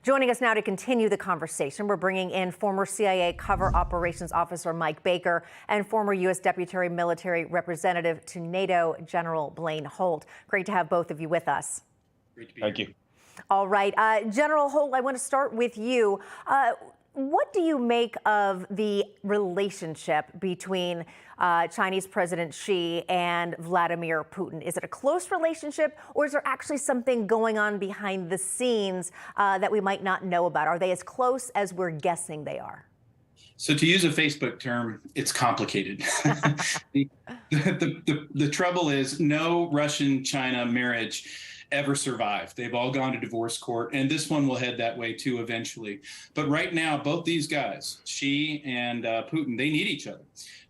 Joining us now to continue the conversation, we're bringing in former CIA Covert Operations Officer Mike Baker and former U.S. Deputy Military Representative to NATO General Blaine Holt. Great to have both of you with us. Great to be Thank here. you. All right. General Holt, I want to start with you. What do you make of the relationship between Chinese President Xi and Vladimir Putin? Is it a close relationship, or is there actually something going on behind the scenes that we might not know about? Are they as close as we're guessing they are? So to use a Facebook term, it's complicated. The trouble is no Russian-China marriage ever survived. They've all gone to divorce court, and this one will head that way too eventually. But right now, both these guys, Xi and Putin, they need each other.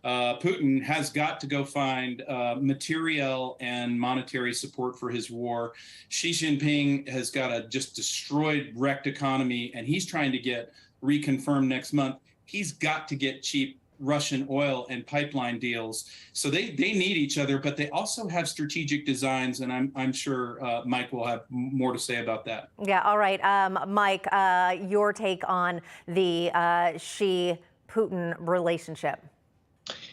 Putin has got to go find material and monetary support for his war. Xi Jinping has got a just destroyed, wrecked economy, and he's trying to get reconfirmed next month. He's got to get cheap Russian oil and pipeline deals. So they need each other, but they also have strategic designs, and I'm sure Mike will have more to say about that. Yeah, all right. Mike, your take on the Xi-Putin relationship.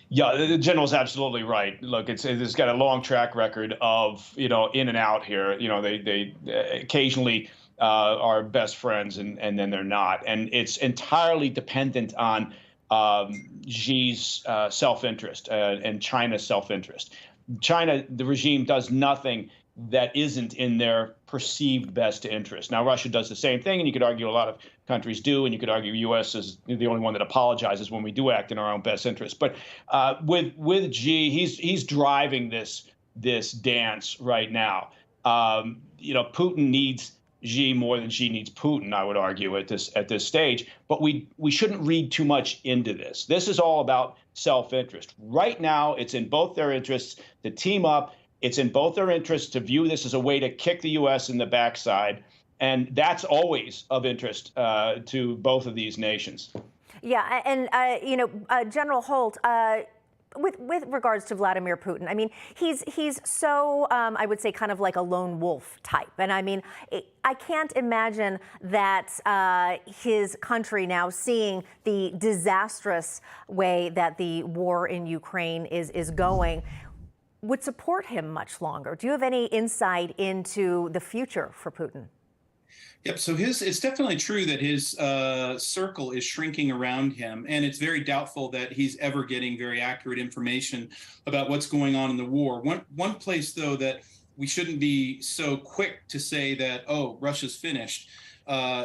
Yeah, the general's absolutely right. Look, it's got a long track record of, in and out here. They occasionally are best friends and then they're not. And it's entirely dependent on Xi's self-interest and China's self-interest. China, the regime, does nothing that isn't in their perceived best interest. Now, Russia does the same thing, and you could argue a lot of countries do, and you could argue U.S. is the only one that apologizes when we do act in our own best interest. But with Xi, he's driving this dance right now. Putin needs Xi more than Xi needs Putin, I would argue, at this stage. But we shouldn't read too much into this. This is all about self-interest. Right now, it's in both their interests to team up. It's in both their interests to view this as a way to kick the U.S. in the backside. And that's always of interest to both of these nations. Yeah, and, General Holt, with regards to Vladimir Putin, I mean, he's so, I would say, kind of like a lone wolf type. And I mean, I can't imagine that his country, now seeing the disastrous way that the war in Ukraine is going, would support him much longer. Do you have any insight into the future for Putin? Yep. So it's definitely true that his circle is shrinking around him, and it's very doubtful that he's ever getting very accurate information about what's going on in the war. One place, though, that we shouldn't be so quick to say that, oh, Russia's finished.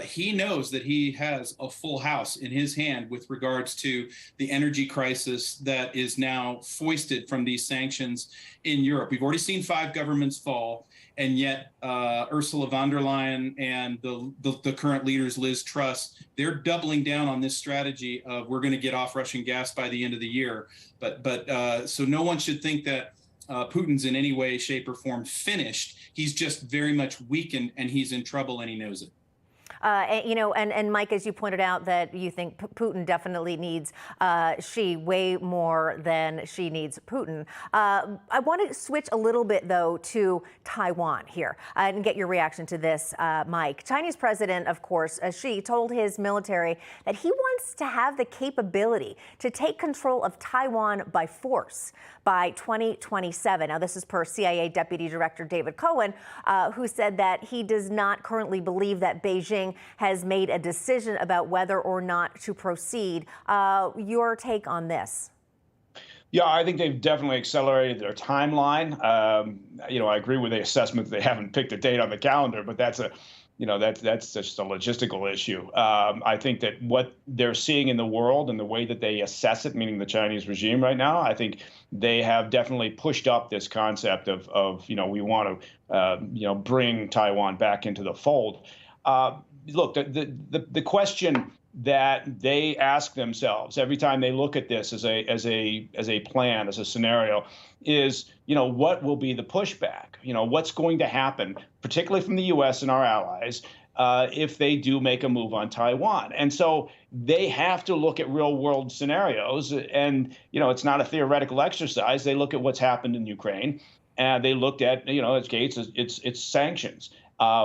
He knows that he has a full house in his hand with regards to the energy crisis that is now foisted from these sanctions in Europe. We've already seen 5 governments fall, and yet Ursula von der Leyen and the current leaders, Liz Truss, they're doubling down on this strategy of we're going to get off Russian gas by the end of the year. But so no one should think that Putin's in any way, shape, or form finished. He's just very much weakened, and he's in trouble, and he knows it. And Mike, as you pointed out, that you think Putin definitely needs Xi way more than Xi needs Putin. I want to switch a little bit, though, to Taiwan here and get your reaction to this, Mike. Chinese President, of course, Xi, told his military that he wants to have the capability to take control of Taiwan by force by 2027. Now, this is per CIA Deputy Director David Cohen, who said that he does not currently believe that Beijing has made a decision about whether or not to proceed. Your take on this? Yeah, I think they've definitely accelerated their timeline. I agree with the assessment that they haven't picked a date on the calendar, but that's just a logistical issue. I think that what they're seeing in the world and the way that they assess it, meaning the Chinese regime right now, I think they have definitely pushed up this concept of we want to bring Taiwan back into the fold. Look, the question that they ask themselves every time they look at this as a plan, as a scenario, is what will be the pushback? What's going to happen, particularly from the U.S. and our allies, if they do make a move on Taiwan. And so they have to look at real world scenarios. And, it's not a theoretical exercise. They look at what's happened in Ukraine, and they looked at, its sanctions.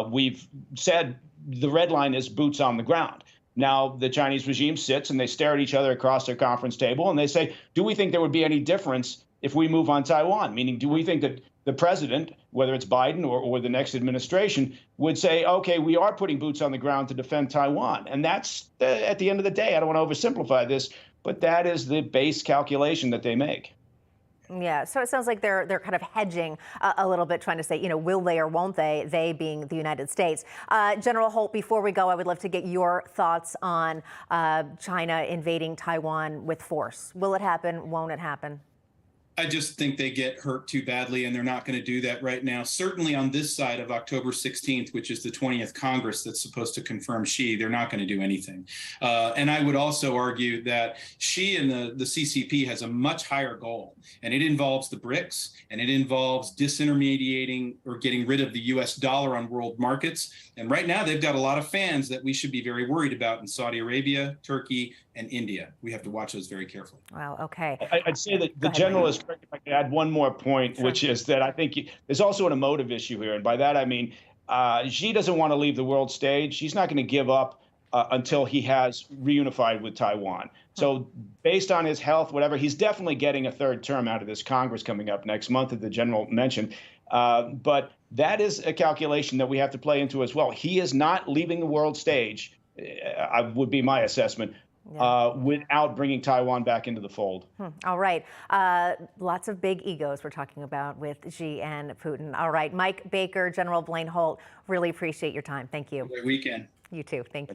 We've said the red line is boots on the ground. Now, the Chinese regime sits and they stare at each other across their conference table and they say, do we think there would be any difference if we move on Taiwan? Meaning, do we think that the president, whether it's Biden or the next administration, would say, OK, we are putting boots on the ground to defend Taiwan? And that's, at the end of the day, I don't want to oversimplify this, but that is the base calculation that they make. Yeah, so it sounds like they're kind of hedging a little bit, trying to say, will they or won't they, they being the United States. General Holt, before we go, I would love to get your thoughts on China invading Taiwan with force. Will it happen? Won't it happen? I just think they get hurt too badly, and they're not going to do that right now. Certainly on this side of October 16th, which is the 20th Congress that's supposed to confirm Xi, they're not going to do anything. And I would also argue that Xi and the CCP has a much higher goal, and it involves the BRICS, and it involves disintermediating or getting rid of the US dollar on world markets. And right now, they've got a lot of fans that we should be very worried about in Saudi Arabia, Turkey, and India. We have to watch those very carefully. Wow, okay. I'd say that the general is correct. If I could add one more point, sure, which is that I think there's also an emotive issue here. And by that, I mean, Xi doesn't want to leave the world stage. He's not going to give up until he has reunified with Taiwan. So based on his health, whatever, he's definitely getting a third term out of this Congress coming up next month, that the general mentioned. But that is a calculation that we have to play into as well. He is not leaving the world stage, would be my assessment, without bringing Taiwan back into the fold. All right. Lots of big egos we're talking about with Xi and Putin. All right. Mike Baker, General Blaine Holt, really appreciate your time. Thank you. Great weekend. You too. Thank you.